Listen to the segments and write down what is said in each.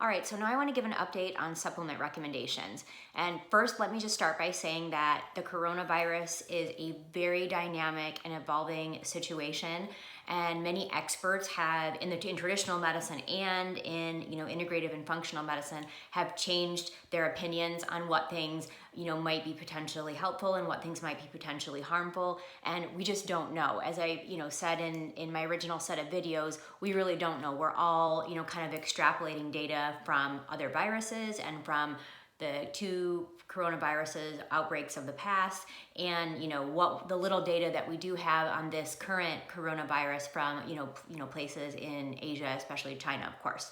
All right, so now I want to give an update on supplement recommendations. And first, let me just start by saying that the coronavirus is a very dynamic and evolving situation. And many experts have, in traditional medicine and in integrative and functional medicine, have changed their opinions on what things might be potentially helpful and what things might be potentially harmful. And we just don't know. As I said in my original set of videos, we really don't know. We're all kind of extrapolating data from other viruses and from the two coronaviruses outbreaks of the past, and what the little data that we do have on this current coronavirus from places in Asia, especially China, of course.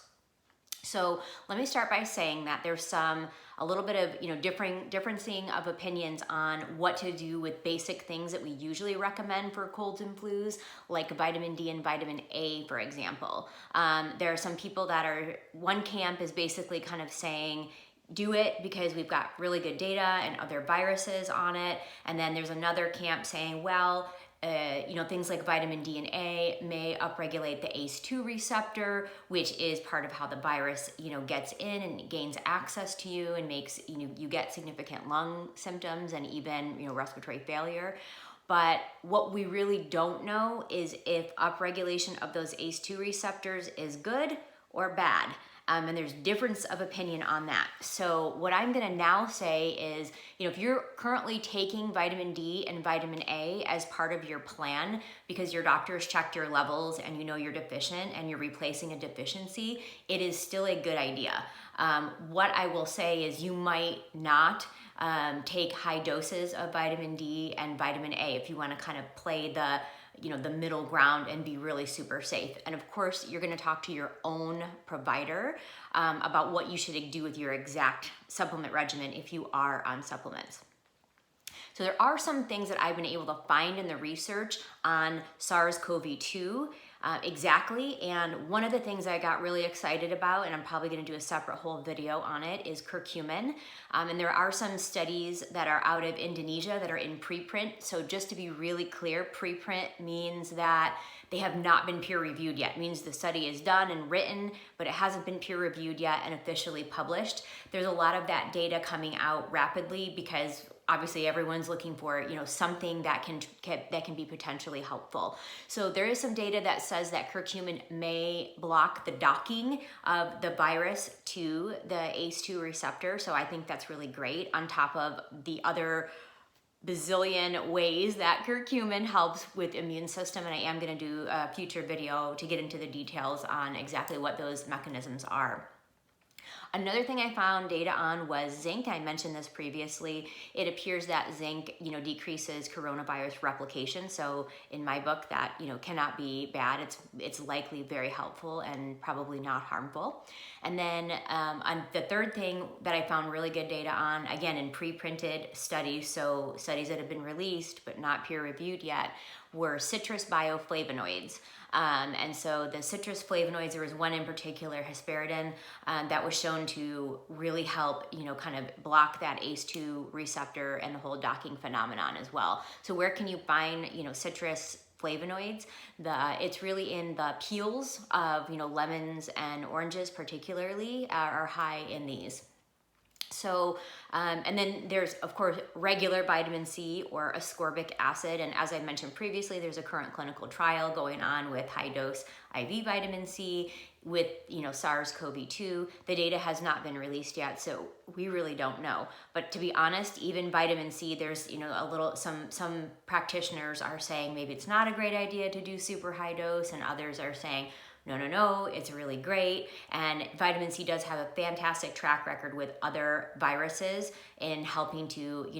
So let me start by saying that there's a little bit of differencing of opinions on what to do with basic things that we usually recommend for colds and flus, like vitamin D and vitamin A, for example. There are some people one camp is basically kind of saying, do it because we've got really good data and other viruses on it. And then there's another camp saying, well, things like vitamin D and A may upregulate the ACE2 receptor, which is part of how the virus, gets in and gains access to you and makes, you get significant lung symptoms and even, respiratory failure. But what we really don't know is if upregulation of those ACE2 receptors is good or bad. And there's difference of opinion on that. So what I'm gonna now say is, if you're currently taking vitamin D and vitamin A as part of your plan because your doctor has checked your levels and you're deficient and you're replacing a deficiency, it is still a good idea. What I will say is you might not take high doses of vitamin D and vitamin A if you wanna kind of play the middle ground and be really super safe. And of course, you're gonna talk to your own provider about what you should do with your exact supplement regimen if you are on supplements. So there are some things that I've been able to find in the research on SARS-CoV-2 exactly. And one of the things I got really excited about, and I'm probably gonna do a separate whole video on it, is curcumin. And there are some studies that are out of Indonesia that are in preprint. So just to be really clear, preprint means that they have not been peer reviewed yet. It means the study is done and written, but it hasn't been peer reviewed yet and officially published. There's a lot of that data coming out rapidly because obviously everyone's looking for something that can be potentially helpful. So there is some data that says that curcumin may block the docking of the virus to the ACE2 receptor. So I think that's really great, on top of the other bazillion ways that curcumin helps with immune system. And I am going to do a future video to get into the details on exactly what those mechanisms are. Another thing I found data on was zinc. I mentioned this previously. It appears that zinc, decreases coronavirus replication. So in my book, that, cannot be bad. It's likely very helpful and probably not harmful. And then on the third thing that I found really good data on, again, in pre-printed studies, so studies that have been released but not peer reviewed yet, were citrus bioflavonoids. And so the citrus flavonoids, there was one in particular, hesperidin, that was shown to really help, kind of block that ACE2 receptor and the whole docking phenomenon as well. So where can you find, citrus flavonoids? It's really in the peels of, lemons and oranges particularly are high in these. So, and then there's, of course, regular vitamin C or ascorbic acid. And as I mentioned previously, there's a current clinical trial going on with high dose IV vitamin C with, SARS-CoV-2. The data has not been released yet, so we really don't know. But to be honest, even vitamin C, there's, some practitioners are saying maybe it's not a great idea to do super high dose, and others are saying, no, it's really great. And vitamin C does have a fantastic track record with other viruses in helping to,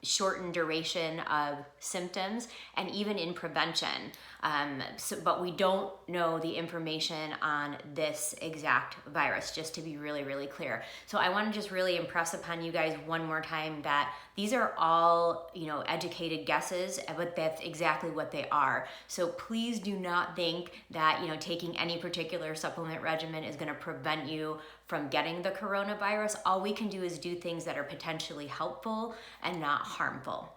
shorten duration of symptoms and even in prevention. But we don't know the information on this exact virus, just to be really, really clear. So I want to just really impress upon you guys one more time that these are all, educated guesses, but that's exactly what they are. So please do not think that, taking any particular supplement regimen is going to prevent you from getting the coronavirus. All we can do is do things that are potentially helpful and not harmful.